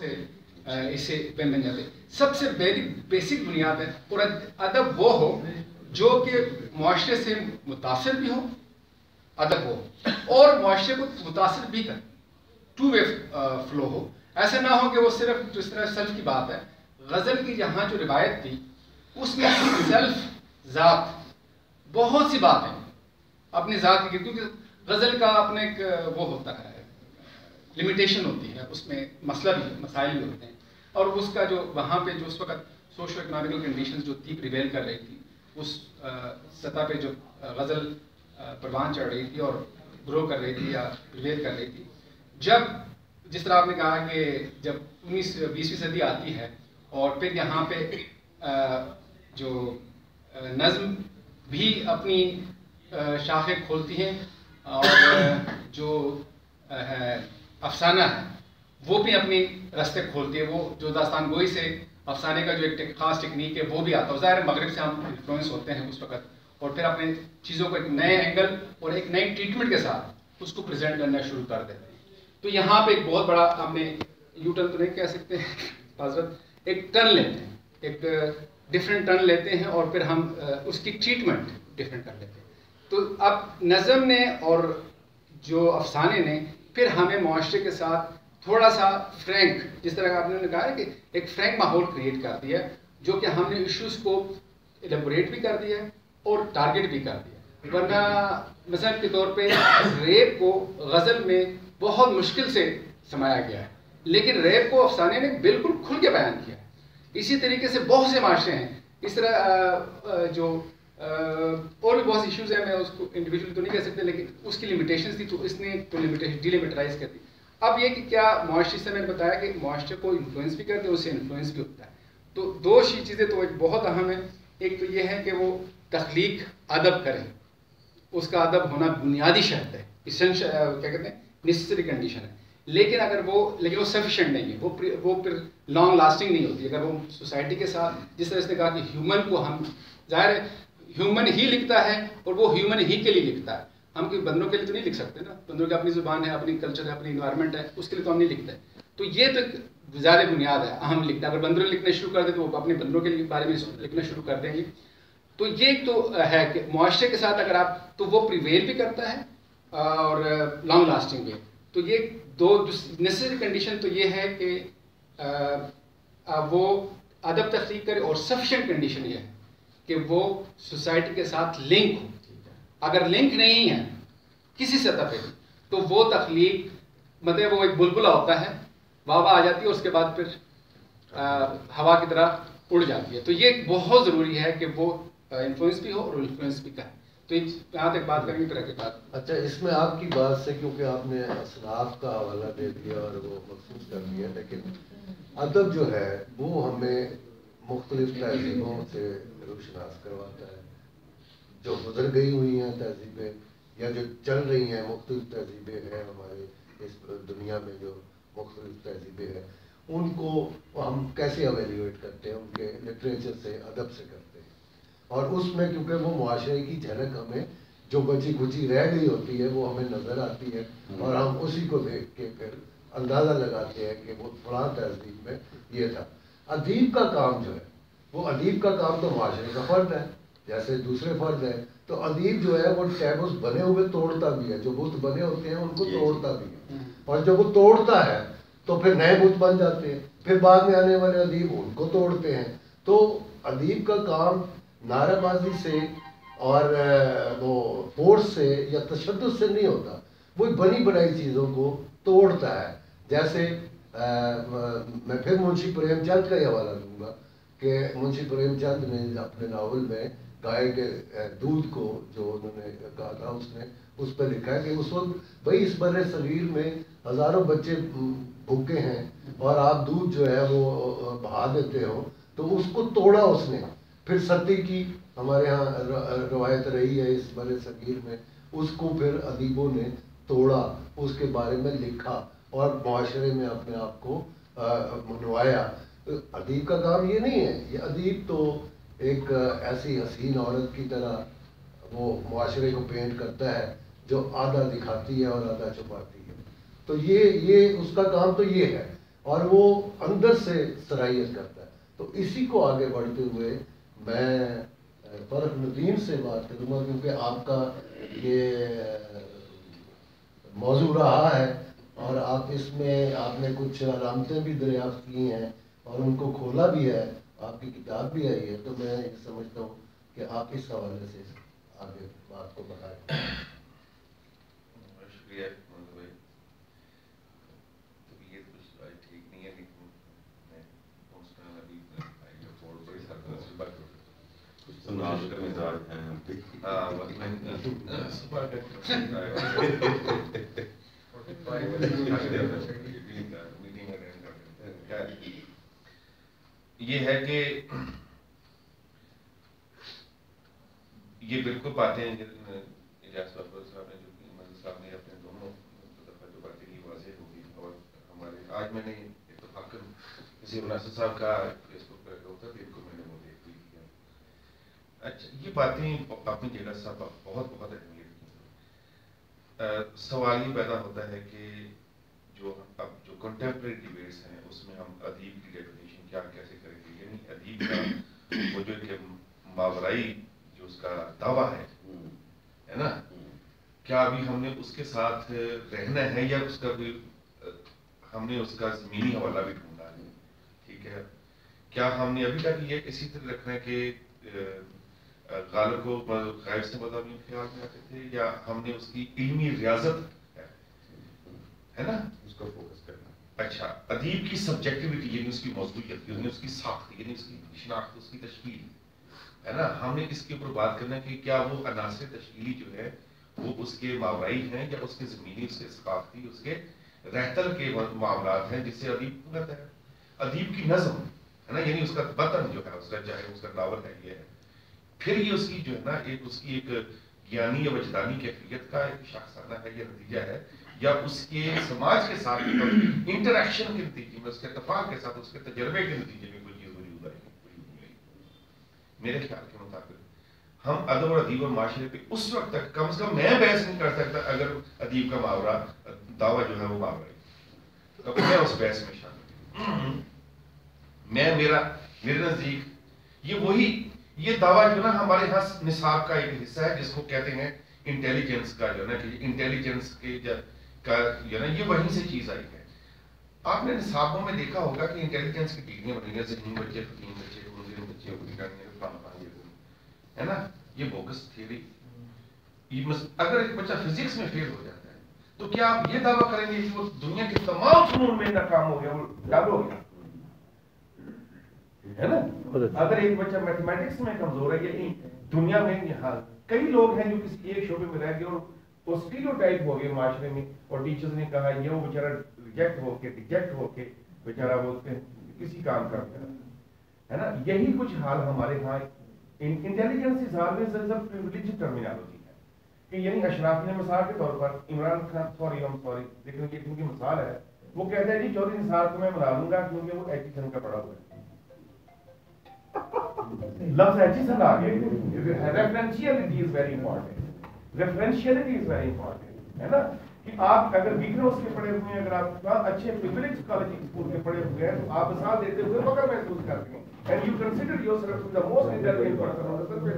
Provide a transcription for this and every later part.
سے اسے بن جاتے. سب سے بیسک بنیاد ہے. اور ادب وہ ہو جو کہ معاشرے سے متاثر بھی ہو, ادب وہ اور معاشرے کو متاثر بھی کرے, ٹو وے فلو ہو. ایسا نہ ہو کہ وہ صرف جس طرح سیلف کی بات ہے. غزل کی جہاں جو روایت تھی اس میں سیلف ذات بہت سی باتیں اپنی ذات کی, کیونکہ غزل کا اپنے ایک وہ ہوتا ہے, لمیٹیشن ہوتی ہے, اس میں مسئلہ بھی مسائل بھی ہوتے ہیں. اور اس کا جو وہاں پہ جو اس وقت سوشو اکنامکل کنڈیشنز جو تھی پریویل کر رہی تھی, اس سطح پہ جو غزل پروان چڑھ رہی تھی اور گرو کر رہی تھی یا پریویل کر رہی تھی, جب جس طرح آپ نے کہا کہ جب 19-20ویں صدی آتی ہے اور پھر یہاں پہ جو نظم بھی اپنی شاخیں کھولتی ہیں اور جو افسانہ ہے وہ بھی اپنی راستے کھولتی ہے. وہ جو داستان گوئی سے افسانے کا جو ایک خاص ٹیکنیک ہے وہ بھی آتا ہے. ظاہر مغرب سے ہم انفلوئنس ہوتے ہیں اس وقت, اور پھر اپنے چیزوں کو ایک نئے اینگل اور ایک نئی ٹریٹمنٹ کے ساتھ اس کو پریزنٹ کرنا شروع کر دیتے ہیں. تو یہاں پہ ایک بہت بڑا ہم نے یو ٹرن تو نہیں کہہ سکتے حضرت, ایک ٹرن لیتے ہیں, ایک ڈفرینٹ ٹرن لیتے ہیں اور پھر ہم اس کی ٹریٹمنٹ ڈفرینٹ کر لیتے ہیں. تو اب نظم نے اور جو افسانے نے پھر ہمیں معاشرے کے ساتھ تھوڑا سا فرینک, جس طرح آپ نے کہا ہے کہ ایک فرینک ماحول کریٹ کر دیا, جو کہ ہم نے ایشوز کو ایلیبوریٹ بھی کر دیا اور ٹارگیٹ بھی کر دیا. ورنہ مثال کے طور پہ ریپ کو غزل میں بہت مشکل سے سمایا گیا ہے, لیکن ریپ کو افسانے نے بالکل کھل کے بیان کیا. اسی طریقے سے بہت سے معاشرے ہیں اس طرح جو اور بھی بہت سی ایشوز ہیں, میں اس کو انڈیویجول تو نہیں کہہ سکتے, لیکن اس کی لمیٹیشنز تھی تو اس نے تو ڈی لمیٹائز کر دی. اب یہ کہ کیا معاشرے سے میں نے بتایا کہ معاشرے کو انفلوئنس بھی کرتے ہیں, اس سے انفلوئنس بھی ہوتا ہے. تو دو چیزیں تو ایک بہت اہم ہیں. ایک تو یہ ہے کہ وہ تخلیق ادب کریں, اس کا ادب ہونا بنیادی شرط ہے, اسینشل کیا کہتے ہیں نیسیسری کنڈیشن ہے. لیکن وہ سفیشینٹ نہیں ہے, وہ پھر لانگ لاسٹنگ نہیں ہوتی. اگر وہ سوسائٹی کے ساتھ جس طرح اس نے کہا کہ ہیومن کو ہم, ظاہر ہے ہیومن ہی لکھتا ہے اور وہ ہیومن ہی کے لیے لکھتا ہے. ہم کوئی بندروں کے لیے تو نہیں لکھ سکتے نا, بندروں کی اپنی زبان ہے, اپنی کلچر ہے, اپنی انوائرمنٹ ہے, اس کے لیے تو ہم نہیں لکھتے. تو یہ تو زیادہ بنیاد ہے, اہم لکھتا ہے. اگر بندروں لکھنا شروع کر دیں تو وہ اپنے بندروں کے بارے میں لکھنا شروع کر دیں گے. تو یہ ایک تو ہے کہ معاشرے کے ساتھ اگر آپ, تو وہ پریویل بھی کرتا ہے اور لانگ لاسٹنگ بھی. تو یہ دو نیسیسری کنڈیشن تو یہ ہے کہ وہ ادب تخلیق کرے, اور سفیشینٹ کنڈیشن یہ ہے کہ وہ سوسائٹی کے ساتھ لنک ہو. اگر لنک نہیں ہے کسی سطح پہ تو وہ تخلیق مطلب وہ ایک بلبلا ہوتا ہے, واہ آ جاتی ہے, اس کے بعد پھر ہوا کی طرح اڑ جاتی ہے. تو یہ بہت ضروری ہے کہ وہ انفلوئنس بھی ہو اور انفلوئنس بھی کرے. تو یہاں تک بات کریں گے پھر آگے بات. اچھا, اس میں آپ کی بات سے کیونکہ آپ نے اصناف کا حوالہ دے دیا اور وہ مخصوص کر دیا, لیکن ادب جو ہے وہ ہمیں مختلف تہذیبوں سے روشناس کرواتا ہے. جو گزر گئی ہوئی ہیں تہذیبیں یا جو چل رہی ہیں مختلف تہذیبیں ہیں ہمارے اس دنیا میں, جو مختلف تہذیبیں ہیں ان کو ہم کیسے ایویلیویٹ کرتے ہیں, ان کے لٹریچر سے, ادب سے کرتے ہیں. اور اس میں کیونکہ وہ معاشرے کی جھلک ہمیں جو بچی کچی رہ گئی ہوتی ہے وہ ہمیں نظر آتی ہے, اور ہم اسی کو دیکھ کے پھر اندازہ لگاتے ہیں کہ وہ فلاں تہذیب میں یہ تھا. ادیب کا کام جو ہے وہ, ادیب کا کام تو معاشرے کا فرد ہے جیسے دوسرے فرد ہیں. تو ادیب جو ہے وہ ٹیبوز بنے ہوئے توڑتا بھی ہے, جو بت بنے ہوتے ہیں ان کو توڑتا بھی ہے, اور جب وہ توڑتا ہے تو پھر نئے بت بن جاتے ہیں, پھر بعد میں آنے والے ادیب ان کو توڑتے ہیں. تو ادیب کا کام نعرہ بازی سے اور وہ فورس سے یا تشدد سے نہیں ہوتا, وہ بنی بنائی چیزوں کو توڑتا ہے. جیسے میں پھر منشی پریم چند کا ہی حوالہ دوں گا کہ منشی پریم چند نے اپنے ناول میں گائے کے دودھ کو جو انہوں نے کہا تھا, اس نے اس پہ لکھا ہے کہ اس وقت بھائی اس بر صغیر میں ہزاروں بچے بھوکے ہیں اور آپ دودھ جو ہے وہ بہا دیتے ہو, تو اس کو توڑا اس نے. پھر ستی کی ہمارے ہاں روایت رہی ہے اس بر صغیر میں, اس کو پھر ادیبوں نے توڑا, اس کے بارے میں لکھا اور معاشرے میں اپنے آپ کو منوایا. ادیب کا کام یہ نہیں ہے, یہ ادیب تو ایک ایسی حسین عورت کی طرح وہ معاشرے کو پینٹ کرتا ہے جو آدھا دکھاتی ہے اور آدھا چھپاتی ہے. تو یہ اس کا کام تو یہ ہے. اور وہ اندر سے صلاحیت کرتا ہے. تو اسی کو آگے بڑھتے ہوئے میں فرق ندیم سے بات کروں گا، کیونکہ آپ کا یہ موضوع رہا ہے اور آپ اس میں آپ نے کچھ علامتیں بھی دریافت کی ہیں اور ان کو کھولا بھی ہے، آپ کی کتاب بھی آئی ہے. تو میں یہ سمجھتا ہوں کہ آپ اس حوالے سے آگے بات کو بڑھائیں. شکریہ محمد بھائی. طبیعت کچھ آج ٹھیک نہیں ہے، لیکن میں پہنچنا ابھی بہت بڑی سرکس کی بات کا مزاج ہے. یہ ہے کہ یہ بالکل باتیں اجاز صاحب نے جو کی، مدد صاحب نے اپنے دونوں دفعہ جو باتیں کی واضح ہوگی. اور ہمارے آج میں نے اتفاقاً کسی مناسب صاحب کا فیس بک پہ ہوتا تھا، ان کو میں نے وہ دیکھ بھی کیا. اچھا، یہ باتیں اپنی جگہ صاحب بہت بہت اہمیت کی. سوال یہ پیدا ہوتا ہے کہ اب جو کنٹمپریری ڈیبیٹس ہیں اس میں ہم ادیب کی ڈیفینیشن کیا کیسے کریں گے. یعنی ادیب کا وہ جو کہ ماورائی جو اس کا دعویٰ ہے نا، کیا ابھی ہم نے اس کے ساتھ رہنا ہے یا اس کا بھی ہم نے اس کا زمینی حوالہ بھی ڈھونڈا ہے. ٹھیک ہے، کیا ہم نے ابھی تک یہ اسی طرح رکھنا ہے کہ غالب کو غائب سے مضامین خیال میں آتے تھے، یا ہم نے اس کی علمی ریاضت ہے نا اس کا فوکس کرنا. اچھا، ادیب کی سبجیکٹیوٹی یعنی اس کی موضوعیت، یعنی اس کی ساخت، یعنی اس کی شناخت، اس کی تشکیل ہے نا، ہم نے اس کے اوپر بات کرنا ہے کہ کیا وہ عناصر تشکیلی جو ہے وہ اس کے ماورائی ہیں یا اس کے زمینی، اس کے ثقافتی، اس کے رہتل کے معاملات ہیں جس سے ادیب پورت ہے. ادیب کی نظم ہے نا، یعنی اس کا بطن جو ہے اس کا، چاہے اس کا ناول ہے یہ ہے، پھر یہ اس کی جو ہے نا ایک اس کی ایک گیانی یا وجدانی کیفیت کا ایک شاخسانہ ہے یا نتیجہ ہے، یا اس کے سماج کے ساتھ انٹریکشن کے نتیجے میں، اس کے اتفاق کے ساتھ، اس کے تجربے کے نتیجے میں کوئی چیز وجود آئی ہے. میرے خیال کے مطابق ہم ادب اور ادیب اور معاشرے پہ اس وقت تک کم سے کم میں بحث نہیں کر سکتا اگر ادیب کا محاورہ دعویٰ جو ہے وہ محاورہ ہے، تو میں اس بحث میں شامل ہوں. میرے نزدیک یہ دعویٰ جو نا ہمارے یہاں نصاب کا ایک حصہ ہے جس کو کہتے ہیں انٹیلیجنس کا، جو ہے نا کہ انٹیلیجنس کے کا جو ہے نا یہ وہیں سے چیز آئی ہے. آپ نے نصابوں میں دیکھا ہوگا کہ انٹیلیجنس کی ڈگریاں بنی ہیں، ذہنی بچے، فقیم بچے، منظر بچے ہے نا، یہ بوگس تھیوری. اگر ایک بچہ فزکس میں فیل ہو جاتا ہے تو کیا آپ یہ دعویٰ کریں گے کہ وہ دنیا کے تمام فنون میں ناکام ہو گیا، وہ ڈبل ہو گیا ہے نا؟ اگر ایک بچہ میتھمیٹکس میں کمزور ہے، یعنی دنیا میں یہاں کئی لوگ ہیں جو کسی ایک شعبے میں رہ گئے اور وہ اسٹیریوٹائپ ہو گئے معاشرے میں، اور ٹیچرز نے کہا یہ وہ بیچارہ ریجیکٹ ہو کے بیچارہ وہ کسی کام کا ہے نا. یہی کچھ حال ہمارے یہاں intelligence is always a privileged terminology ہے کہ یعنی اشراف نے مثال کے طور پر عمران خان لیکن یہ کیونکہ مثال ہے، وہ کہتا ہے جی چودھری نثار کو میں بنا لوں گا کیونکہ وہ ایجوکیشن کا پڑھا ہوا ہے. لفظ ایجوکیشن آ گیا. Referentiality is very important, referentiality is very important ہے نا، کہ آپ اگر ویکنس کے پڑھے ہوئے ہیں، اگر آپ اچھے پریویلیج کالج اسکول کے پڑھے ہوئے ہیں تو آپ مثال دیتے ہوئے فخر محسوس کرتے ہیں. And you consider yourself the most intelligent person on the surface.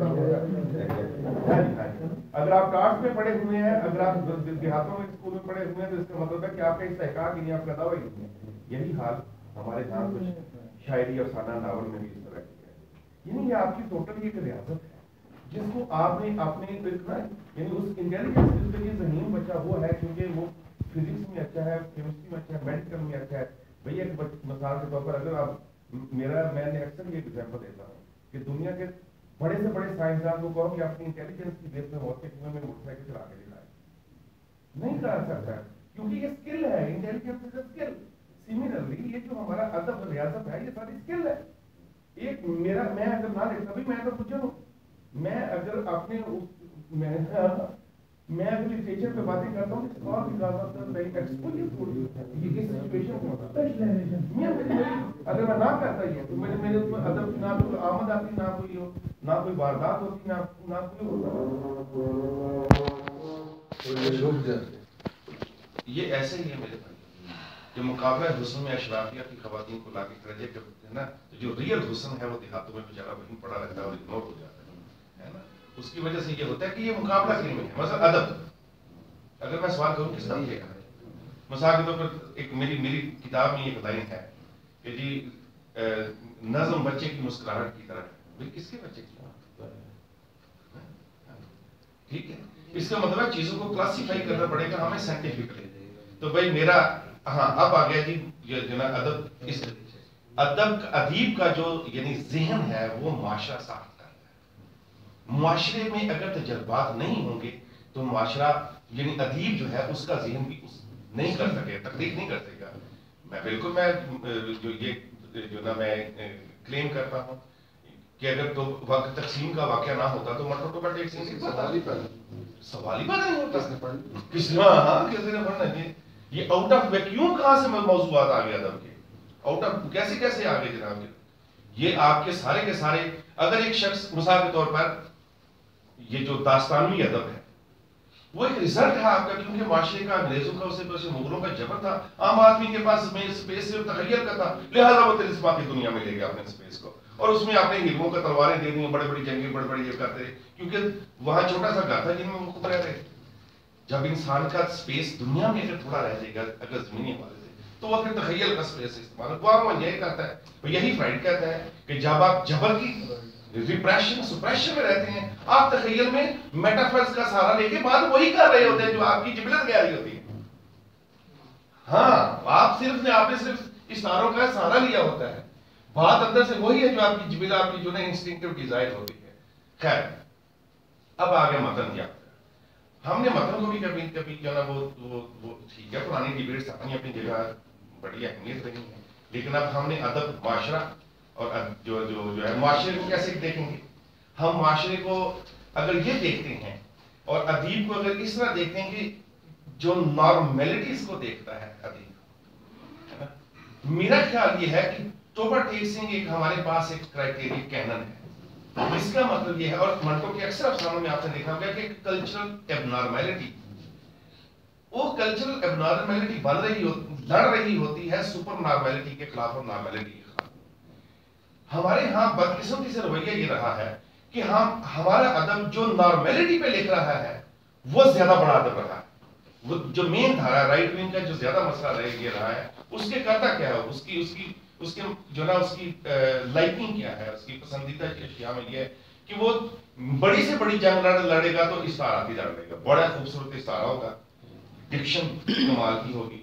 اگر آپ کاسٹ میں پڑھے ہوئے ہیں، اگر آپ دیہاتوں میں اسکول میں پڑھے ہوئے ہیں تو اس کا مطلب ہے کہ آپ کا استحقاق نہیں، آپ کا دعویٰ ہی نہیں ہے. یہی حال ہمارے یہاں کچھ شاعری افسانہ ناول میں بھی اس طرح کی ہے. یعنی یہ آپ کی ٹوٹل ایک ریاست ہے جس کو آپ نے اپنے یعنی اس انٹیلیجنس جس کے لیے ذہین بچہ وہ ہے کیونکہ وہ فزکس میں اچھا ہے، کیمسٹری میں اچھا ہے، میڈیکل میں اچھا ہے. بھئی ایک مثال کے طور پر اگر آپ میں نے اکثر یہ ایگزامپل دیتا ہوں کہ دنیا کے بڑے سے بڑے سائنسدان کو کہو کہ اپنی انٹیلیجنس کی بیس میں موت کے کنویں میں موٹر سائیکل چلا کے دکھائے، نہیں کر سکتا کیونکہ یہ اسکل ہے. Intelligence is a skill. Similarly یہ جو ہمارا ادب ریاضت ہے یہ ساری اسکل ہے. ایک میں اگر نہ لکھتا بھی میں تو پوچھا ہوں، میں اگر اپنے میں اگر لٹریچر پہ باتیں کرتا ہوں تو اور بھی زیادہ اگر میں نہ کرتا ہی تو میرے اس میں ادب نہ کوئی آمد آتی، نہ کوئی واردات ہوتی، نہ کوئی یہ ایسے ہی ہے میرے بھائی. جو مقابلہ حسن میں اشرافیہ کی خواتین کو لا کے درجے کرتے ہیں نا، تو جو ریئل حسن ہے وہ دیہاتوں میں بیچارہ وہیں پڑا رہتا ہے اور اگنور ہو جاتا ہے نا. اس کی وجہ سے یہ ہوتا ہے کہ یہ مقابلہ کھیل میں ہے. مثلا ادب، اگر میں سوال کروں کس طرح لکھا ہے، مثال کے طور پر ایک میری کتاب میں ایک لائن ہے کہ جی نظم بچے کی مسکراہٹ کی طرح ہے. بھائی کس کے بچے کی؟ ٹھیک ہے، اس کا مطلب ہے چیزوں کو کلاسیفائی کرنا پڑے گا ہمیں سائنٹیفکلی. تو بھائی میرا ہاں اب آ گیا جی جو نا ادب، اس ادب ادیب کا جو یعنی ذہن ہے وہ معاشرہ صاف کرتا ہے. معاشرے میں اگر تجربات نہیں ہوں گے تو معاشرہ یعنی ادیب جو ہے اس کا ذہن بھی نہیں کر سکے، تخلیق نہیں کر سکے گا. میں بالکل میں جو یہ جو نا میں کلیم کرتا ہوں کہ اگر تو وقت تقسیم کا واقعہ نہ ہوتا تو مٹر ٹوپر ایک سوال ہی پیدا نہیں ہوتا. کس نے پڑھنا ہے یہ آؤٹ آف ویکیوم کہاں سے موضوعات آ گئے ادب کے، آؤٹ آف کیسے آ گئے جناب. یہ آپ کے سارے اگر ایک شخص مثال کے طور پر یہ جو داستانوی ادب ہے وہ ایک ریزلٹ ہے آپ کا، کیونکہ معاشرے کا انگریزوں کا اسے مغلوں کا جبر تھا. عام آدمی کے پاس اسپیس سے تخیل کا تھا، لہٰذا وہ تلسماتی دنیا میں لے گیا اپنے اسپیس کو، اور اس میں اپنے ہیروؤں کا تلواریں دے دی، بڑے بڑی جنگیں بڑے یہ کرتے رہے، کیونکہ وہاں چھوٹا سا گھر تھا جن میں وہ خود رہ رہے. جب انسان کا اسپیس دنیا میں اگر تھوڑا رہ جائے گا اگر زمینی حوالے سے تو وہ پھر تخیل کا اسپیس استعمال وہ یہ کرتا ہے. یہی فرائڈ کہتا ہے کہ جب آپ جبر کی ریپریشن سپریشن میں رہتے ہیں آپ تخیل میں میٹافرز کا سہارا لے کے بعد وہی کر رہے ہوتے ہیں جو آپ کی جبلت کہہ رہی ہوتی ہے. ہاں آپ نے صرف اشاروں کا سہارا لیا ہوتا ہے، بات اندر سے وہی ہے جو آپ کی جبلت آپ کی جو نا انسٹنکٹیو ڈیزائر ہوتی ہے. خیر اب آگے متن کیا، ہم نے متن کو بھی کبھی جو نا وہ ٹھیک ہے پرانی ڈیبیٹس اپنی جگہ بڑی اہمیت رہی ہے، لیکن اب ہم نے ادب معاشرہ اور جو ہے معاشرے کو کیسے دیکھیں گے. ہم معاشرے کو اگر یہ دیکھتے ہیں اور ادیب کو اگر اس طرح دیکھتے ہیں کہ جو نارمیلٹیز کو دیکھتا ہے ادیب، میرا خیال یہ ہے کہ ٹوبر ٹیکسنگ ایک ہمارے پاس ایک کرائٹیریا کینن ہے. اس کا مطلب یہ ہے، اور منٹو کے اکثر افسانوں میں آپ نے دیکھا ہوگا کہ کلچرل ایبنارمیلٹی، وہ کلچرل ایبنارمیلٹی لڑ رہی ہوتی ہے سپر نارمیلٹی کے خلاف اور نارمیلٹی کے خلاف. ہمارے ہاں بدقسمتی سے رویہ یہ رہا ہے کہ ہمارا ادب جو نارمیلٹی پہ لکھ رہا ہے وہ زیادہ بڑا ادب رہا ہے. وہ جو مین دھارا رائٹ ونگ کا جو زیادہ مسئلہ یہ رہا ہے، اس کے کرتا کیا ہے، اس کی جو نا اس کی لائکنگ کیا ہے، اس کی پسندیدہ اشیاء میں یہ ہے کہ وہ بڑی سے بڑی جنگ لڑے گا تو استعاراتی لڑے گا، بڑا خوبصورت استعارہ ہوگا، ڈکشن کمال کی ہوگی،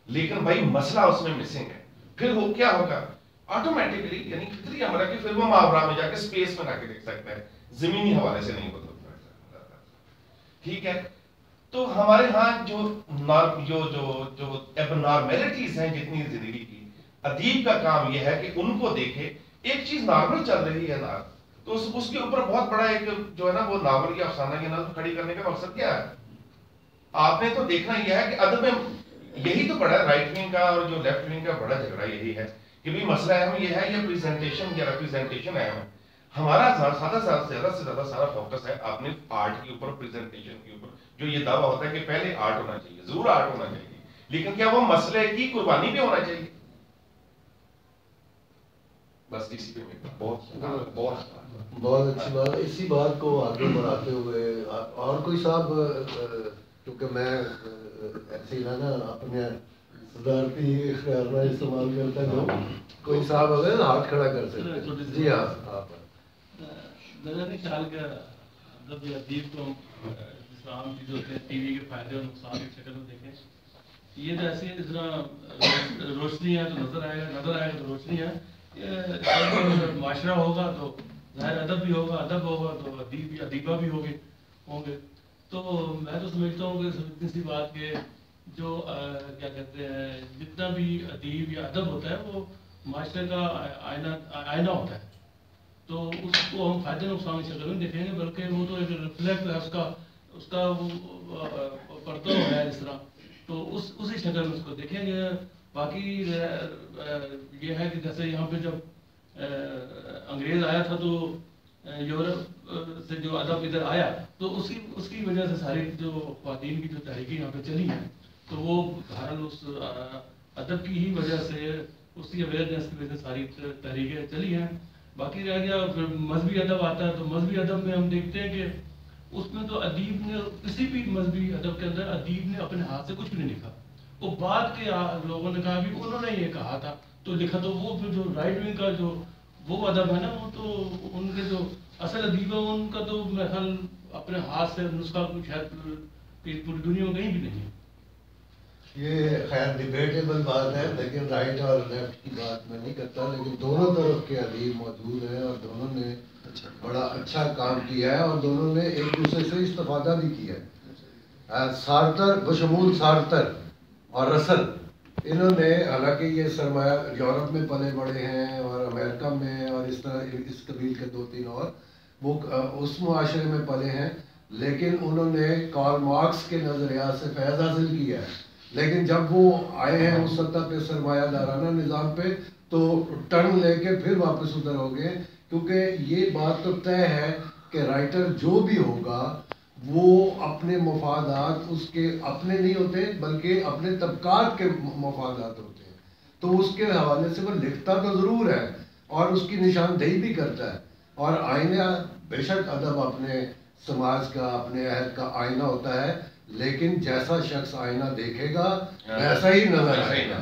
لیکن بھائی مسئلہ اس میں مسنگ ہے. پھر وہ کیا ہوگا آٹومیٹکلی یعنی فطری امر ہے کہ پھر وہ محاورہ میں جا کے اسپیس میں لا کے دیکھ سکتا ہے، زمینی حوالے سے نہیں بدل سکتا. ٹھیک ہے، تو ہمارے ہاں جو ایبنارمیلٹیز ہیں جتنی زندگی کی، ادیب کا کام یہ ہے کہ ان کو دیکھے. ایک چیز نارمل چل رہی ہے نا تو اس کے اوپر بہت بڑا ایک جو ہے نا وہ ناول یا افسانہ کی نظم کھڑی کرنے کا مقصد کیا ہے. آپ نے تو دیکھنا یہ ہے کہ ادب میں یہی تو بڑا رائٹ ونگ کا اور جو لیفٹ ونگ کا بڑا جھگڑا یہی ہے کہ بھی مسئلہ اہم یہ ہے یا پریزنٹیشن یا ریپریزنٹیشن اہم ہے. ہمارا زیادہ سے زیادہ سارا فوکس ہے آپ نے آرٹ کے اوپر، پریزنٹیشن کے اوپر. جو یہ دعویٰ ہوتا ہے کہ پہلے آرٹ ہونا چاہیے، ضرور آرٹ ہونا چاہیے، لیکن کیا وہ مسئلے کی قربانی بھی ہونا چاہیے؟ بس اسی پہ بہت اچھی بات. اسی بات کو آگے بڑھاتے ہوئے اور کوئی صاحب، کیونکہ میں ایسے ہی نا اپنے صدارتی اختیار میں استعمال کرتا ہوں، کوئی صاحب اگر ہاتھ کھڑا کر سکتے. جی ہاں آپ. میرا نہیں خیال کہ مطلب یہ ادیب کو اسلام کی جو ہوتے ہیں ٹی وی کے فائدے اور نقصان کی شکل میں دیکھیں. یہ تو ایسے جس طرح روشنی ہے تو نظر آئے گا تو روشنی ہے. یہ معاشرہ ہوگا تو ظاہر ادب بھی ہوگا، ادب ہوگا تو ادیب بھی ادیبہ بھی ہوں گے. تو میں تو سمجھتا ہوں کہ کسی بات کے جو کیا کہتے ہیں جتنا بھی ادیب یا ادب ہوتا ہے وہ معاشرے کا آئینہ ہوتا ہے. تو اس کو ہم فائدے نقصان کی شکل میں دیکھیں گے، بلکہ وہ تو ایک ریفلیکٹ ہے اس کا وہ پردہ ہے اس طرح، تو اسی شکل میں اس کو دیکھیں گے. باقی یہ ہے کہ جیسے یہاں پہ جب انگریز آیا تھا تو یورپ سے جو ادب ادھر آیا تو اس کی وجہ سے ساری جو خواتین کی جو تحریکیں یہاں پہ چلی ہیں تو وہ بہرحال اس ادب کی ہی وجہ سے، اس کی اویئرنیس کی وجہ سے ساری تحریکیں چلی ہیں. باقی رہ گیا پھر مذہبی ادب آتا ہے، تو مذہبی ادب میں ہم دیکھتے ہیں کہ اس میں تو ادیب نے، کسی بھی مذہبی ادب کے اندر ادیب نے اپنے ہاتھ سے کچھ بھی نہیں لکھا. وہ بعد کے لوگوں نے کہا بھی انہوں نے یہ کہا تھا تو لکھا. تو وہ پھر جو رائٹ ونگ کا جو وہ ادب ہے نا، وہ تو ان کے جو اصل ادیب ہیں ان کا تو میرا خیال اپنے ہاتھ سے نسخہ کچھ ہے پوری دنیا میں کہیں بھی نہیں ہے. یہ خیر ڈیبیٹیبل بات ہے، لیکن رائٹ اور لیفٹ کی بات میں نہیں کرتا، لیکن دونوں طرف کے ادیب موجود ہیں اور دونوں نے بڑا اچھا کام کیا ہے اور دونوں نے ایک دوسرے سے استفادہ بھی کیا ہے. سارتر بشمول سارتر اور رسل، انہوں نے حالانکہ یہ سرمایہ یورپ میں پلے بڑے ہیں اور امریکہ میں اور اس طرح اس قبیل کے 2-3 اور وہ اس معاشرے میں پلے ہیں، لیکن انہوں نے کارل مارکس کے نظریات سے فیض حاصل کیا ہے. لیکن جب وہ آئے ہیں اس سطح پہ سرمایہ دارانہ نظام پہ تو ٹرن لے کے پھر واپس ادھر ہو گئے، کیونکہ یہ بات تو طے ہے کہ رائٹر جو بھی ہوگا وہ اپنے مفادات اس کے اپنے نہیں ہوتے بلکہ اپنے طبقات کے مفادات ہوتے ہیں. تو اس کے حوالے سے وہ لکھتا تو ضرور ہے اور اس کی نشاندہی بھی کرتا ہے. اور آئینہ بے شک ادب اپنے سماج کا، اپنے عہد کا آئینہ ہوتا ہے، لیکن جیسا شخص آئینہ دیکھے گا ویسا ہی نظر آئے گا.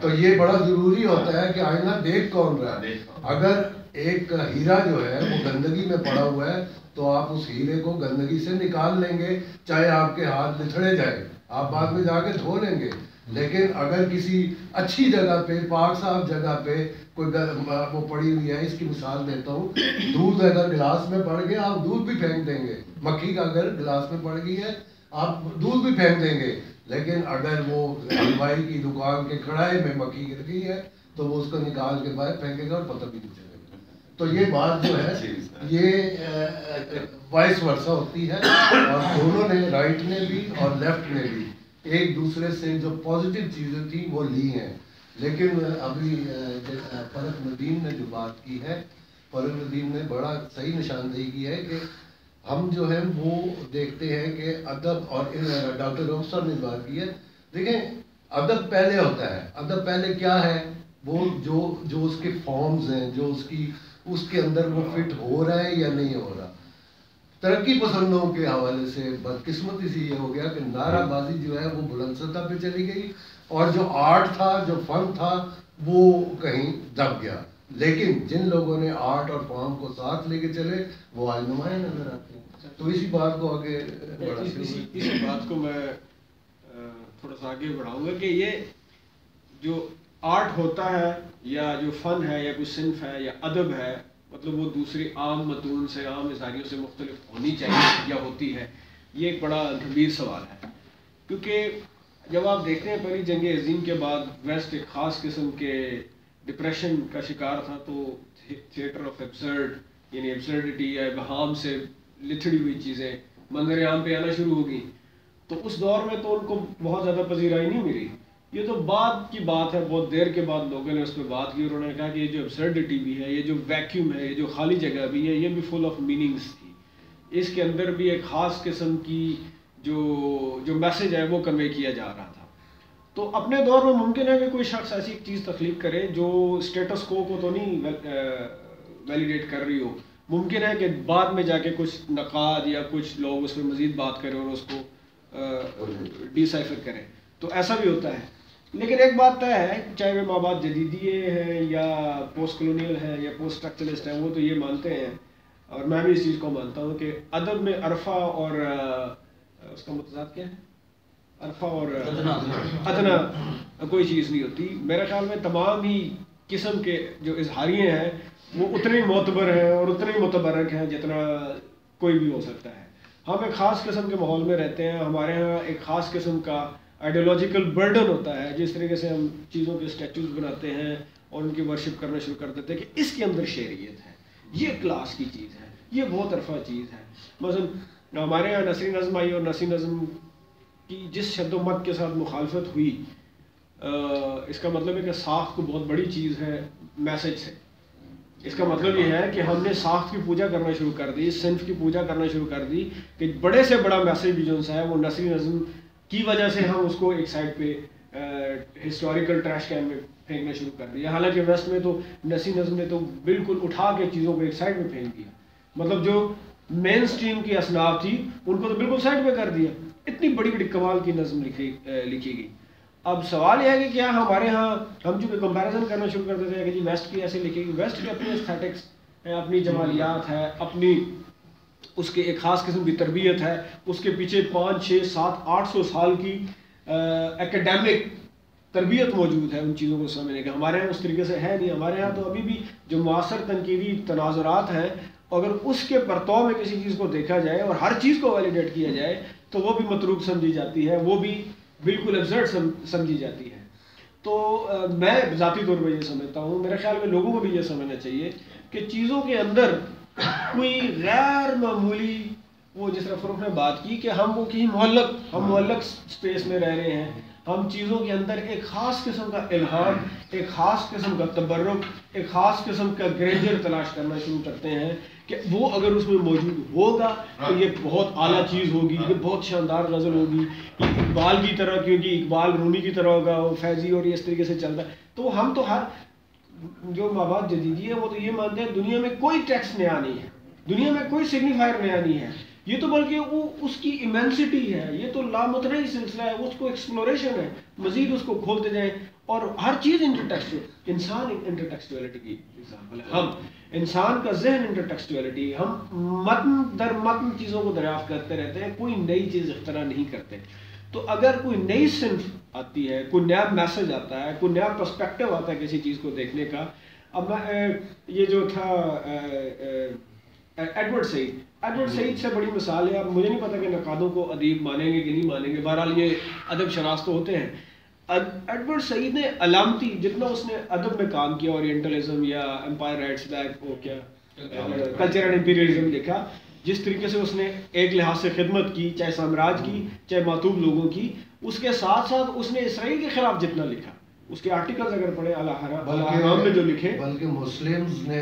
تو یہ بڑا ضروری ہوتا ہے کہ آئینہ دیکھ کون رہا ہے. اگر ایک ہیرا جو ہے وہ گندگی میں پڑا ہوا ہے تو آپ اس ہیرے کو گندگی سے نکال لیں گے، چاہے آپ کے ہاتھ لتھڑے جائے، آپ بعد میں جا کے دھو لیں گے. لیکن اگر کسی اچھی جگہ پہ، پاک صاف جگہ پہ کوئی وہ پڑی ہوئی ہے، اس کی مثال دیتا ہوں، دودھ اگر گلاس میں پڑ گیا آپ دودھ بھی پھینک دیں گے. مکھی کا اگر گلاس میں پڑ گئی ہے آپ دودھ بھی پھینک دیں گے. لیکن اگر وہ حلوائی کی دکان کے کڑھائی میں مکھی گر گئی ہے تو وہ اس کو نکال کے باہر پھینکے گا اور پتہ بھی نہیں چلے گا. تو یہ بات جو ہے یہ وائس ورثہ ہوتی ہے، اور دونوں نے، رائٹ نے بھی اور لیفٹ نے بھی، ایک دوسرے سے جو پازیٹیو چیزیں تھیں وہ لی ہیں. لیکن ابھی فرق ندیم نے جو بات کی ہے، فرق ندیم نے بڑا صحیح نشاندہی کی ہے کہ ہم جو ہے وہ دیکھتے ہیں کہ ادب، اور ڈاکٹر روف صاحب نے بات کی ہے، دیکھیں ادب پہلے ہوتا ہے. ادب پہلے کیا ہے؟ وہ جو اس کے فارمز ہیں، جو اس کے اندر وہ فٹ ہو رہا ہے یا نہیں ہو رہا. ترقی پسندوں کے حوالے سے بدقسمتی سے یہ ہو گیا کہ نعرہ بازی جو ہے وہ بلند سطح پہ چلی گئی اور جو آرٹ تھا، جو فن تھا، وہ کہیں دب گیا. لیکن جن لوگوں نے آرٹ اور فارم کو ساتھ لے کے چلے وہ آج نمایاں نظر آتے ہیں. تو اسی بات کو آگے اسی بات کو میں تھوڑا سا آگے بڑھاؤں گا کہ یہ جو آرٹ ہوتا ہے یا جو فن ہے یا کوئی صنف ہے یا ادب ہے، مطلب وہ دوسری عام متون سے، عام اظہاریوں سے مختلف ہونی چاہیے یا ہوتی ہے. یہ ایک بڑا گمبھیر سوال ہے، کیونکہ جب آپ دیکھتے ہیں پہلی جنگ عظیم کے بعد ویسٹ ایک خاص قسم کے ڈپریشن کا شکار تھا. تو تھیٹر آف ایبسرڈ، یعنی ایبسرڈٹی یا ابہام سے لتھڑی ہوئی چیزیں منظر عام پہ آنا شروع ہو گئی. تو اس دور میں تو ان کو بہت زیادہ پذیرائی نہیں ملی. یہ تو بعد کی بات ہے، بہت دیر کے بعد لوگوں نے اس پہ بات کی اور انہوں نے کہا کہ یہ جو ایبسرڈٹی بھی ہے، یہ جو ویکیوم ہے، یہ جو خالی جگہ بھی ہے، یہ بھی فل آف میننگز تھی. اس کے اندر بھی ایک خاص قسم کی جو میسج ہے وہ کنوے کیا جا رہا تھا. تو اپنے دور میں ممکن ہے کہ کوئی شخص ایسی ایک چیز تخلیق کرے جو اسٹیٹس کو تو نہیں ویلیڈیٹ کر رہی ہو. ممکن ہے کہ بعد میں جا کے کچھ نقاد یا کچھ لوگ اس میں مزید بات کریں اور اس کو ڈی سائفر کریں. تو ایسا بھی ہوتا ہے. لیکن ایک بات طے ہے، چاہے وہ مابعد جدیدیے ہیں یا پوسٹ کلونیل ہیں یا پوسٹ اسٹرکچرسٹ ہیں، وہ تو یہ مانتے ہیں، اور میں بھی اس چیز کو مانتا ہوں کہ ادب میں عرفہ اور اس کا متضاد کیا ہے، عرفہ اور ادنا کوئی چیز نہیں ہوتی. میرے خیال میں تمام ہی قسم کے جو اظہاریے ہیں وہ اتنے معتبر ہیں اور اتنے متبرک ہیں جتنا کوئی بھی ہو سکتا ہے. ہم ایک خاص قسم کے ماحول میں رہتے ہیں، ہمارے ہاں ایک خاص قسم کا آئیڈیولوجیکل برڈن ہوتا ہے. جس طریقے سے ہم چیزوں کے اسٹیچوز بناتے ہیں اور ان کی ورشپ کرنا شروع کر دیتے ہیں کہ اس کے اندر شعریت ہے، یہ کلاس کی چیز ہے، یہ بہت طرفہ چیز ہے. مثلا ہمارے یہاں نثری نظم آئی اور نثری نظم کی جس شد و مت کے ساتھ مخالفت ہوئی، اس کا مطلب ہے کہ ساخت کو بہت بڑی چیز ہے میسج سے. اس کا مطلب یہ ہے کہ ہم نے ساخت کی پوجا کرنا شروع کر دی، صنف کی پوجا کرنا شروع کر دی کہ بڑے سے بڑا میسج بھی جو ہے وہ نثری نظم کی وجہ سے ہم اس کو ایک سائڈ پہ ہسٹوریکل ٹریش کین میں پھینکنا شروع کر دیا. حالانکہ ویسٹ میں تو نسی نظم نے تو بالکل اٹھا کے چیزوں کو ایک سائڈ میں پھینک دیا. مطلب جو مین اسٹریم کی اصناف تھی ان کو تو بالکل سائڈ پہ کر دیا. اتنی بڑی بڑی کمال کی نظم لکھی گئی. اب سوال یہ ہے کہ کیا ہمارے ہاں ہم چونکہ کمپیریزن کرنا شروع کر دیتے ہیں کہ جی ویسٹ کی ایسے لکھے گی. ویسٹ کی اپنی استھیٹکس ہے, اپنی جمالیات ہے, اپنی اس کے ایک خاص قسم کی تربیت ہے, اس کے پیچھے 500 600 700 800 سال کی ایکیڈیمک تربیت موجود ہے ان چیزوں کو سمجھنے کا. ہمارے یہاں اس طریقے سے ہے نہیں. ہمارے یہاں تو ابھی بھی جو معاصر تنقیدی تناظرات ہیں, اگر اس کے پرتو میں کسی چیز کو دیکھا جائے اور ہر چیز کو ویلیڈیٹ کیا جائے تو وہ بھی متروک سمجھی جاتی ہے, وہ بھی بالکل ایبسرڈ سمجھی جاتی ہے. تو میں ذاتی طور پہ یہ سمجھتا ہوں, میرے خیال میں لوگوں کو بھی یہ سمجھنا چاہیے کہ چیزوں کے اندر کوئی غیر معمولی, وہ جس طرح فروخ نے بات کی کہ ہم وہ کہیں معلق اسپیس میں رہ رہے ہیں, ہم چیزوں کے اندر ایک خاص قسم کا الہام, ایک خاص قسم کا تبرک, ایک خاص قسم کا گریجر تلاش کرنا شروع کرتے ہیں کہ وہ اگر اس میں موجود ہوگا تو یہ بہت اعلیٰ چیز ہوگی, یہ بہت شاندار غزل ہوگی, یہ اقبال کی طرح, کیونکہ اقبال رومی کی طرح ہوگا, وہ فیضی اور اس طریقے سے چلتا ہے. تو ہم تو ہر جو مابعد جدیدی ہے وہ تو یہ مانتے ہیں دنیا میں کوئی ٹیکسٹ نیا نہیں ہے, دنیا میں کوئی سگنیفائر نیا نہیں ہے, یہ تو بلکہ وہ اس کی ایمینسٹی ہے, یہ تو لامتناہی سلسلہ ہے, اس کو ایکسپلوریشن ہے, مزید اس کو کھولتے جائیں اور ہر چیز انٹرٹیکسچوئل. انسان انٹرٹیکسچولیٹی کی ایگزامپل ہے. ہم انسان کا ذہن انٹرٹیکسچولیٹی, ہم متن در متن چیزوں کو دریافت کرتے رہتے ہیں, کوئی نئی چیز اختراع نہیں کرتے. تو اگر کوئی نئی صنف آتی ہے, کوئی نیا میسج آتا ہے, کوئی نیا پرسپیکٹیو آتا ہے کسی چیز کو دیکھنے کا. اب میں یہ جو تھا ایڈورڈ سعید سے بڑی مثال ہے. اب مجھے نہیں پتا کہ نقادوں کو ادیب مانیں گے کہ نہیں مانیں گے, بہرحال یہ ادب شناس تو ہوتے ہیں. ایڈورڈ سعید نے علامتی جتنا اس نے ادب میں کام کیا, اورینٹلزم یا امپائر رائٹس بیک, وہ کیا کلچر اینڈ امپیریلزم دیکھا, جس طریقے سے اس نے ایک لحاظ سے خدمت کی, چاہے سامراج کی چاہے معتوب لوگوں کی, اس کے ساتھ ساتھ اس نے اسرائیل کے خلاف جتنا لکھا, اس کے آرٹیکلز اگر پڑھے الحرام میں جو لکھے, بلکہ مسلمز نے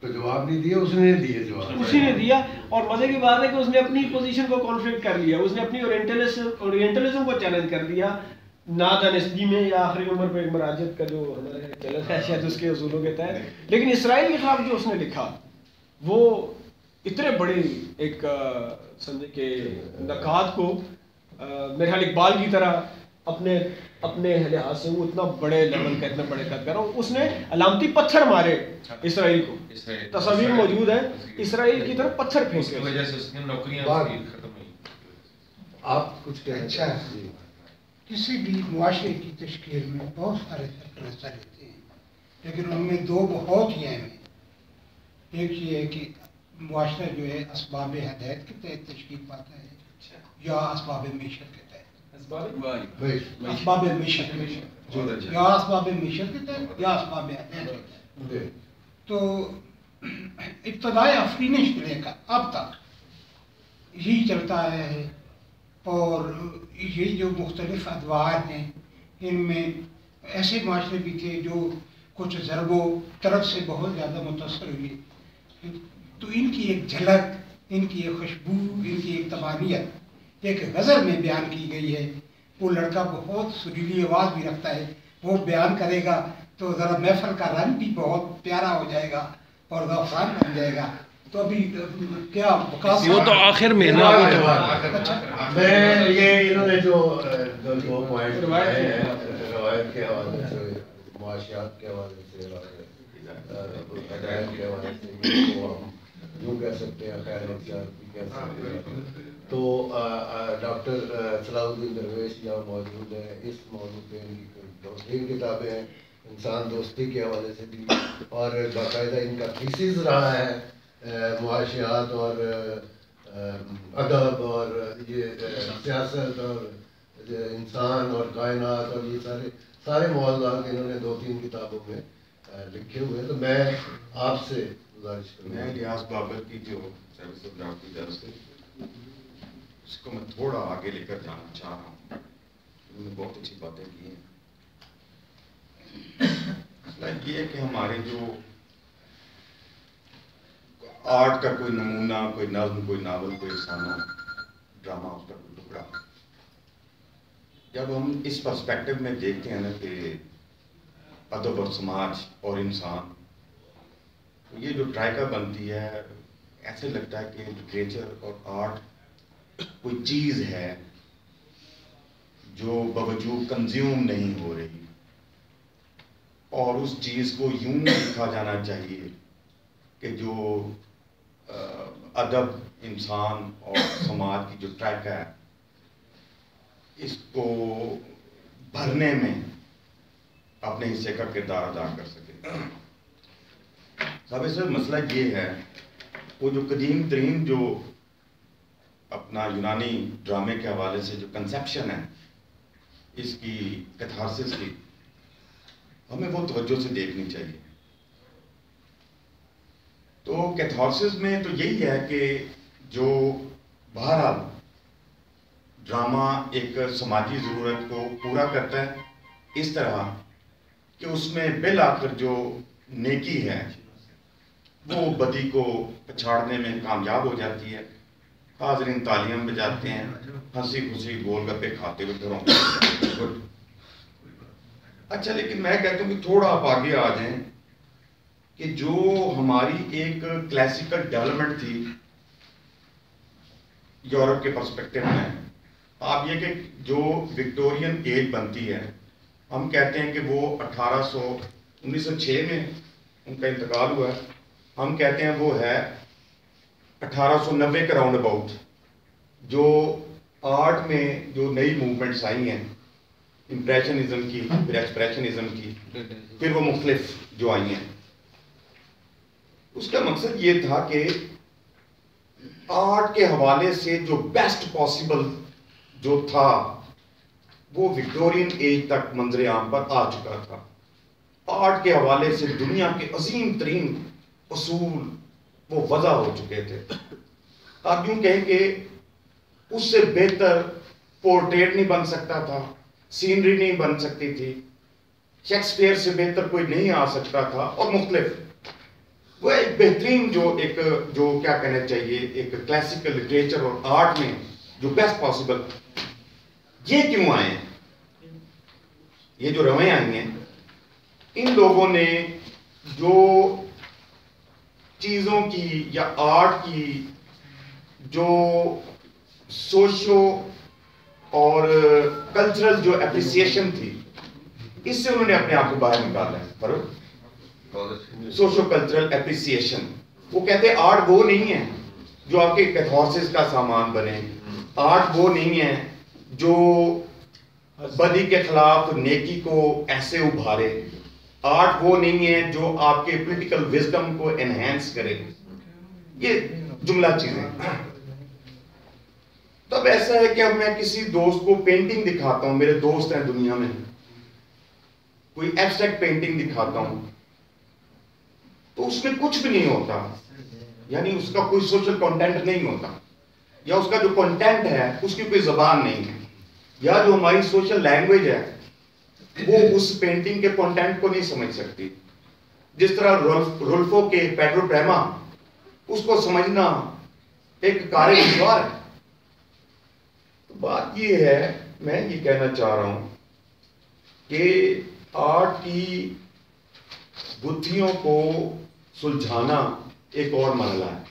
جواب نہیں دیا, اس نے دیے جواب, اسی نے دیا. اور مزے کی بات ہے کہ اس نے اپنی پوزیشن کو کانفلکٹ کر لیا, اس نے اپنی اورینٹلزم کو چیلنج کر دیا نادانستگی میں یا آخری عمر پہ مراجعت کا جو ہمارے چیلنج ہے شاید اس کے اصولوں کے تحت. لیکن اسرائیل کے خلاف جو اس نے لکھا وہ اتنے بڑے ایک سمجھے کہ نقاد کو میرے خیال اقبال کی طرح اپنے لحاظ سے وہ اتنا بڑے لیول کا, اتنا بڑے قد کا, اس نے علامتی پتھر مارے اسرائیل کو. تصاویر موجود ہے اسرائیل کی طرف پتھر پھینکے, اس وجہ سے اس کی نوکریاں ختم ہوئی. آپ کچھ کہنا اچھا, کسی بھی معاشرے کی تشکیل میں بہت سارے فیکٹر حصہ لیتے ہیں, لیکن ان میں دو بہت ہی اہم ہیں. ایک یہ ہے کہ معاشرہ جو ہے اسباب ہدایت کے تحت تشکیل پاتا ہے یا اسباب معیشت کے تحت, اسباب معیشت یا اسباب معیشت کے تحت یا اسباب ہدایت کے تحت. تو ابتدائے آفرینش سے لے کر اب تک یہی چلتا آیا ہے, اور یہ جو مختلف ادوار ہیں ان میں ایسے معاشرے بھی تھے جو کچھ ضرب و طرف سے بہت زیادہ متاثر ہوئے. تو ان کی ایک جھلک, ان کی ایک خوشبو, ان کی ایک طباعیت ایک غزل میں بیان کی گئی ہے. وہ لڑکا بہت سریلی آواز بھی رکھتا ہے, وہ بیان کرے گا تو ذرا محفل کا رنگ بھی بہت پیارا ہو جائے گا اور غفران بن جائے گا. تو ابھی کیا وہ تو آخر میں نا, میں یہ انہوں نے جو دو پوائنٹ روایت کے حوالے سے, معاشیات کے حوالے سے, ہدایت کے حوالے سے, وہ ہم یوں کہہ سکتے ہیں, خیر اختیار بھی کہہ سکتے ہیں. تو ڈاکٹر صلاح الدین درویش یہاں موجود ہیں. اس موضوع پہ ان کی 2-3 کتابیں ہیں, انسان دوستی کے حوالے سے بھی, اور باقاعدہ ان کا تھیسز رہا ہے معاشیات اور ادب اور یہ سیاست اور انسان اور کائنات اور یہ سارے موضوعات انہوں نے 2-3 کتابوں میں لکھے ہوئے ہیں. تو میں آپ سے گزارش کروں میں ریاض بابر کی جو سروس آف ڈرافٹ کی درس ہے اس کو میں تھوڑا آگے لے کر جانا چاہ رہا ہوں. انہوں نے بہت اچھی باتیں کی ہیں. مسئلہ یہ ہے کہ ہمارے جو آرٹ کا کوئی نمونہ, کوئی نظم, کوئی ناول, کوئی افسانہ, ڈرامہ, اس کا کوئی ٹکڑا جب ہم اس پرسپیکٹو میں دیکھتے ہیں نا کہ ادب اور سماج اور انسان، یہ جو ٹرائکا بنتی ہے، ایسے لگتا ہے کہ لٹریچر اور آرٹ کوئی چیز ہے جو بوجود کنزیوم نہیں ہو رہی، اور اس چیز کو یوں لکھا جانا چاہیے کہ جو ادب، انسان اور سماج کی جو ٹرائکا ہے اس کو بھرنے میں اپنے حصے کا کردار ادا کر سکے۔ صاحب اس میں مسئلہ یہ ہے، وہ جو قدیم ترین جو اپنا یونانی ڈرامے کے حوالے سے جو کنسیپشن ہے اس کی کیتھارسس کی، ہمیں وہ توجہ سے دیکھنی چاہیے۔ تو کیتھارسس میں تو یہی ہے کہ جو بہرحال ڈرامہ ایک سماجی ضرورت کو پورا کرتا ہے، اس طرح کہ اس میں بالآخر جو نیکی ہے وہ بدی کو پچھاڑنے میں کامیاب ہو جاتی ہے، حاضرین تالیاں بجاتے ہیں، ہنسی خوشی گول گپے کھاتے ہوئے گھروں میں۔ اچھا، لیکن میں کہتا ہوں کہ تھوڑا آپ آگے آ جائیں کہ جو ہماری ایک کلاسیکل ڈیولپمنٹ تھی یورپ کے پرسپیکٹو میں، آپ یہ کہ جو وکٹورین ایج بنتی ہے، ہم کہتے ہیں کہ وہ 1906 میں ان کا انتقال ہوا ہے، ہم کہتے ہیں وہ ہے 1890 کے راؤنڈ اباؤٹ، جو آرٹ میں جو نئی موومنٹس آئی ہیں، امپریشنزم کی، پھر ایکسپریشنزم کی، پھر وہ مختلف جو آئی ہیں، اس کا مقصد یہ تھا کہ آرٹ کے حوالے سے جو بیسٹ پاسبل جو تھا وہ وکٹورین ایج تک منظر عام پر آ چکا تھا۔ آرٹ کے حوالے سے دنیا کے عظیم ترین اصول وہ وضع ہو چکے تھے۔ آپ یوں کہیں کہ اس سے بہتر پورٹریٹ نہیں بن سکتا تھا، سینری نہیں بن سکتی تھی، شیکسپیئر سے بہتر کوئی نہیں آ سکتا تھا، اور مختلف وہ ایک بہترین جو کیا کہنا چاہیے ایک کلاسیکل لٹریچر اور آرٹ میں جو بیسٹ پاسبل، یہ کیوں آئے ہیں؟ یہ جو رویں آئی ہیں، ان لوگوں نے جو چیزوں کی یا آرٹ کی جو سوشو اور کلچرل جو اپریسیشن تھی، اس سے انہوں نے اپنے آپ کو باہر نکالا ہے۔ سوشو کلچرل اپریسیشن، وہ کہتے ہیں آرٹ وہ نہیں ہے جو آپ کے کیتھارسس کا سامان بنے، آرٹ وہ نہیں ہے جو بدی کے خلاف نیکی کو ایسے ابھارے، آرٹ وہ نہیں ہے جو آپ کے پولیٹیکل وزڈم کو انہینس کرے۔ یہ جملہ چیزیں۔ تب ایسا ہے کہ میں کسی دوست کو پینٹنگ دکھاتا ہوں، میرے دوست ہیں دنیا میں، کوئی ایبسٹریکٹ پینٹنگ دکھاتا ہوں تو اس میں کچھ بھی نہیں ہوتا، یعنی اس کا کوئی سوشل کنٹینٹ نہیں ہوتا، یا اس کا جو کنٹینٹ ہے اس کی کوئی زبان نہیں ہے، یا جو ہماری سوشل لینگویج ہے وہ اس پینٹنگ کے کنٹینٹ کو نہیں سمجھ سکتی۔ جس طرح رولفو کے پیڈرو پریما، اس کو سمجھنا ایک کار دشوار ہے۔ تو بات یہ ہے، میں یہ کہنا چاہ رہا ہوں کہ آرٹ کی گتھیوں کو سلجھانا ایک اور مرحلہ ہے۔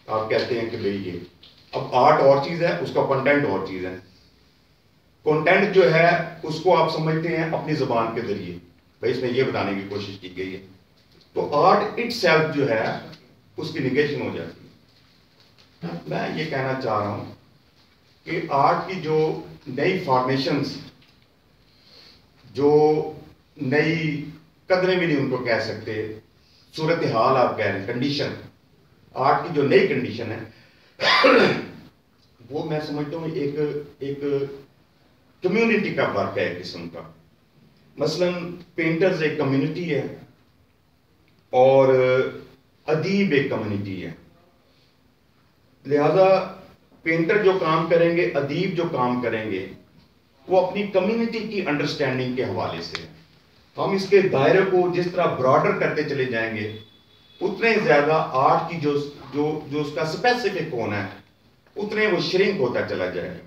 آپ کہتے ہیں کہ بھئی یہ اب آرٹ اور چیز ہے، اس کا کنٹینٹ اور چیز ہے۔ کنٹینٹ جو ہے اس کو آپ سمجھتے ہیں اپنی زبان کے ذریعے، بھئی اس میں یہ بتانے کی کوشش کی گئی ہے، تو آرٹ اٹ سیلف جو ہے اس کی نیگیشن ہو جاتی ہے۔ میں یہ کہنا چاہ رہا ہوں کہ آرٹ کی جو نئی فارمیشنز، جو نئی قدریں بھی نہیں ان کو کہہ سکتے، صورتحال آپ کہہ رہے ہیں، کنڈیشن، آرٹ کی جو نئی کنڈیشن ہے وہ میں سمجھتا ہوں ایک کمیونٹی کا فرق ہے ایک قسم کا۔ مثلا پینٹرز ایک کمیونٹی ہے اور ادیب ایک کمیونٹی ہے، لہذا پینٹر جو کام کریں گے، ادیب جو کام کریں گے، وہ اپنی کمیونٹی کی انڈرسٹینڈنگ کے حوالے سے، ہم اس کے دائرے کو جس طرح براڈر کرتے چلے جائیں گے اتنے زیادہ آرٹ کی جو اس کا اسپیسیفک ہونا ہے اتنے وہ شرنک ہوتا چلا جائے گا۔